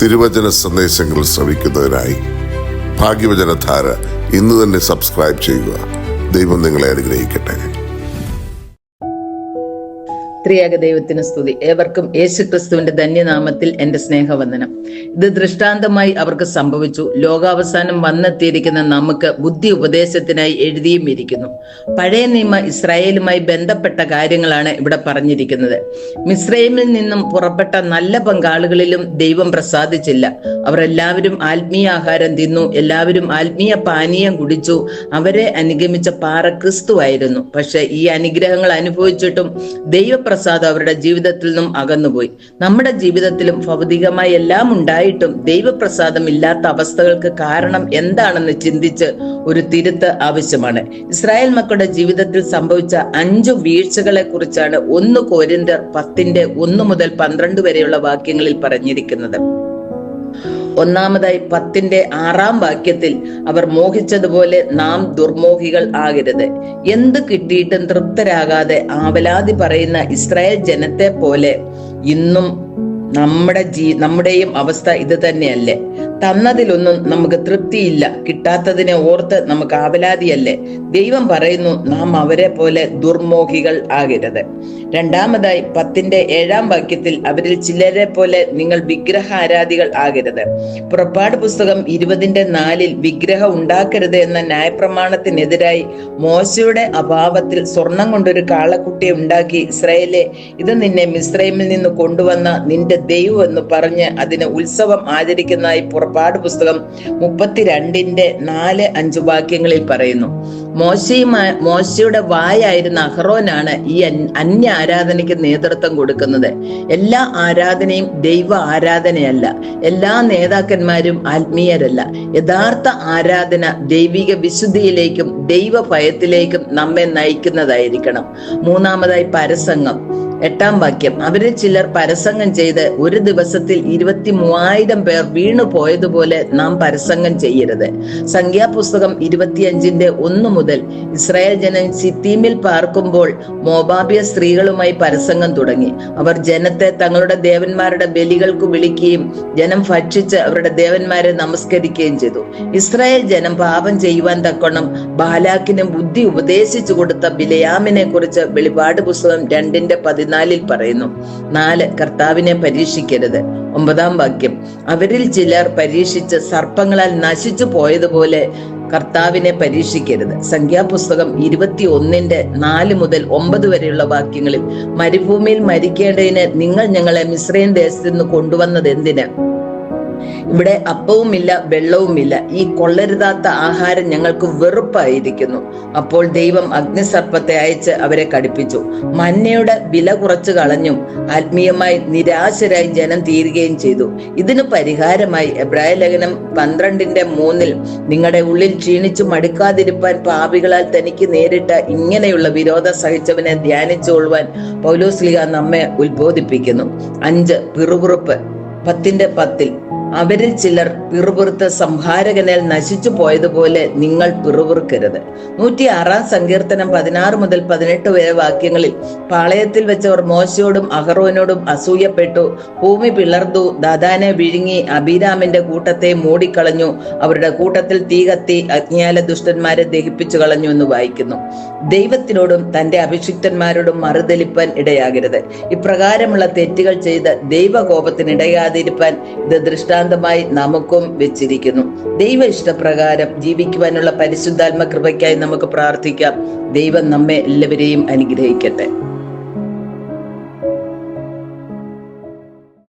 തിരുവചന സന്ദേശങ്ങൾ ശ്രവിക്കുന്നതിനായി ഭാഗ്യവചനധാര ഇന്ന് തന്നെ സബ്സ്ക്രൈബ് ചെയ്യുക. ദൈവം നിങ്ങളെ അനുഗ്രഹിക്കട്ടെ. ത്രിയേക ദൈവത്തിന് സ്തുതി. ഏവർക്കും യേശുക്രിസ്തുവിന്റെ ധന്യനാമത്തിൽ എന്റെ സ്നേഹവന്ദനം. ഇത് ദൃഷ്ടാന്തമായി അവർക്ക് സംഭവിച്ചു. ലോകാവസാനം വന്നെത്തിയിരിക്കുന്ന നമുക്ക് ബുദ്ധി ഉപദേശത്തിനായി എഴുതിയും ഇരിക്കുന്നു. പഴയ നിയമ ഇസ്രായേലുമായി ബന്ധപ്പെട്ട കാര്യങ്ങളാണ് ഇവിടെ പറഞ്ഞിരിക്കുന്നത്. മിസ്രൈമിൽ നിന്നും പുറപ്പെട്ട നല്ല പങ്കാളികളിലും ദൈവം പ്രസാദിച്ചില്ല. അവർ എല്ലാവരും ആത്മീയ ആഹാരം തിന്നു, എല്ലാവരും ആത്മീയ പാനീയം കുടിച്ചു. അവരെ അനുഗമിച്ച പാറ ക്രിസ്തുവായിരുന്നു. പക്ഷെ ഈ അനുഗ്രഹങ്ങൾ അനുഭവിച്ചിട്ടും ദൈവപ്രസാദം അവരുടെ ജീവിതത്തിൽ നിന്നും അകന്നുപോയി. നമ്മുടെ ജീവിതത്തിലും ഭൗതികമായി എല്ലാം ഉണ്ടായിട്ടും ദൈവപ്രസാദം ഇല്ലാത്ത അവസ്ഥകൾക്ക് കാരണം എന്താണെന്ന് ചിന്തിച്ച് ഒരു തിരുത്ത് ആവശ്യമാണ്. ഇസ്രായേൽ മക്കളുടെ ജീവിതത്തിൽ സംഭവിച്ച 5 വീഴ്ചകളെ കുറിച്ചാണ് 1 കൊരിന്ത്യർ 10:1-12 വരെയുള്ള വാക്യങ്ങളിൽ പറഞ്ഞിരിക്കുന്നത്. ഒന്നാമതായി 10:6 അവർ മോഹിച്ചതുപോലെ നാം ദുർമോഹികൾ ആകരുത്. എന്ത് കിട്ടിയിട്ടും തൃപ്തരാകാതെ ആവലാതി പറയുന്ന ഇസ്രായേൽ ജനത്തെ പോലെ ഇന്നും നമ്മുടെയും അവസ്ഥ ഇത് തന്നെയല്ലേ? തന്നതിലൊന്നും നമുക്ക് തൃപ്തിയില്ല, കിട്ടാത്തതിനെ ഓർത്ത് നമുക്ക് ആവലാതിയല്ലേ? ദൈവം പറയുന്നു, നാം അവരെ പോലെ ദുർമോഹികൾ ആകരുത്. രണ്ടാമതായി 10:7 അവരിൽ ചിലരെ പോലെ നിങ്ങൾ വിഗ്രഹാരാധികൾ ആകരുത്. പുറപ്പാട് പുസ്തകം 20:4 വിഗ്രഹം ഉണ്ടാക്കരുത് എന്ന ന്യായപ്രമാണത്തിനെതിരായി മോശയുടെ അഭാവത്തിൽ സ്വർണം കൊണ്ടൊരു കാളക്കുട്ടിയെ ഉണ്ടാക്കി ഇസ്രായേലെ, ഇത് നിന്നെ മിസ്രൈമിൽ നിന്ന് കൊണ്ടുവന്ന നിന്റെ ദൈവം എന്ന് പറഞ്ഞ് അതിന് ഉത്സവം ആചരിക്കുന്നതായി പുറപ്പാട് പുസ്തകം 32:4-5 വാക്യങ്ങളിൽ പറയുന്നു. മോശയുടെ വായായിരുന്ന അഹ്റോനാണ് ഈ അന്യ ആരാധനയ്ക്ക് നേതൃത്വം കൊടുക്കുന്നത്. എല്ലാ ആരാധനയും ദൈവ ആരാധനയല്ല. എല്ലാ നേതാക്കന്മാരും ആത്മീയരല്ല. യഥാർത്ഥ ആരാധന ദൈവിക വിശുദ്ധിയിലേക്കും ദൈവ ഭയത്തിലേക്കും നമ്മെ നയിക്കുന്നതായിരിക്കണം. മൂന്നാമതായി പരസംഗം 8 വാക്യം. അവരിൽ ചിലർ പരസംഗം ചെയ്ത് ഒരു ദിവസത്തിൽ 23,000 പേർ വീണു പോയതുപോലെ നാം പരസംഗം ചെയ്യരുത്. സംഖ്യാപുസ്തകം 25:1 മുതൽ ഇസ്രായേൽ ജനം സിത്തീമിൽ പാർക്കുമ്പോൾ മോവാബ്യ സ്ത്രീകളുമായി പരസംഗം തുടങ്ങി. അവർ ജനത്തെ തങ്ങളുടെ ദേവന്മാരുടെ ബലികൾക്ക് വിളിക്കുകയും ജനം ഭക്ഷിച്ച് അവരുടെ ദേവന്മാരെ നമസ്കരിക്കുകയും ചെയ്തു. ഇസ്രായേൽ ജനം പാപം ചെയ്യുവാൻ തക്കോണം ബാലാക്കിന് ബുദ്ധി ഉപദേശിച്ചു കൊടുത്ത ബിലയാമിനെ കുറിച്ച് വെളിപാട് പുസ്തകം 2:14 പറയുന്നു. 4 കർത്താവിനെ പരീക്ഷിക്കരുത്. 9 വാക്യം. അവരിൽ ചിലർ പരീക്ഷിച്ച് സർപ്പങ്ങളാൽ നശിച്ചു പോയതുപോലെ കർത്താവിനെ പരീക്ഷിക്കരുത്. സംഖ്യാപുസ്തകം 21:4 മുതൽ 9 വരെയുള്ള വാക്യങ്ങളിൽ മരുഭൂമിയിൽ മരിക്കേണ്ടതിന് നിങ്ങൾ ഞങ്ങളെ മിസ്രയീം ദേശത്ത് നിന്ന് കൊണ്ടുവന്നത് എന്തിന്? ഇവിടെ അപ്പവുമില്ല വെള്ളവുമില്ല. ഈ കൊള്ളരുതാത്ത ആഹാരം ഞങ്ങൾക്ക് വെറുപ്പായിരിക്കുന്നു. അപ്പോൾ ദൈവം അഗ്നിസർപ്പത്തെ അയച്ച് അവരെ കടിപ്പിച്ചു. മന്നയുടെ വില കുറച്ചു കളഞ്ഞും ആത്മീയമായി നിരാശരായി ജനം തീരുകയും ചെയ്തു. ഇതിനു പരിഹാരമായി എബ്രായ ലേഖനം 12:3 നിങ്ങളുടെ ഉള്ളിൽ ക്ഷീണിച്ചു മടുക്കാതിരിപ്പാൻ പാപികളാൽ തനിക്ക് നേരിട്ട ഇങ്ങനെയുള്ള വിരോധം സഹിച്ചവനെ ധ്യാനിച്ചുകൊള്ളുവാൻ പൗലോസ്ലീഹ നമ്മെ ഉത്ബോധിപ്പിക്കുന്നു. 5 പിറുപിറുപ്പ് 10:10 അവരിൽ ചിലർ പിറുപിറുത്ത് സംഹാരകനാൽ നശിച്ചു പോയതുപോലെ നിങ്ങൾ പിറുപിറുക്കരുത്. 106 സങ്കീർത്തനം 16 മുതൽ 18 വരെ വാക്യങ്ങളിൽ പാളയത്തിൽ വെച്ചവർ മോശയോടും അഹറോനോടും അസൂയപ്പെട്ടു, ഭൂമി പിളർന്നു, ദാഥാനെ വിഴുങ്ങി, അബീരാമിന്റെ കൂട്ടത്തെ മൂടിക്കളഞ്ഞു, അവരുടെ കൂട്ടത്തിൽ തീ കത്തി അജ്ഞാല ദുഷ്ടന്മാരെ ദഹിപ്പിച്ചു കളഞ്ഞു എന്ന് വായിക്കുന്നു. ദൈവത്തിനോടും തന്റെ അഭിഷിക്തന്മാരോടും മറുതലിപ്പാൻ ഇടയാകരുത്. ഇപ്രകാരമുള്ള തെറ്റുകൾ ചെയ്ത് ദൈവകോപത്തിനിടയാതിരിപ്പാൻ ഇത് ദൃഷ്ടാന്തമായി നമുക്കും വെച്ചിരിക്കുന്നു. ദൈവ ഇഷ്ടപ്രകാരം ജീവിക്കുവാനുള്ള പരിശുദ്ധാത്മ കൃപയ്ക്കായി നമുക്ക് പ്രാർത്ഥിക്കാം. ദൈവം നമ്മെ എല്ലാവരെയും അനുഗ്രഹിക്കട്ടെ.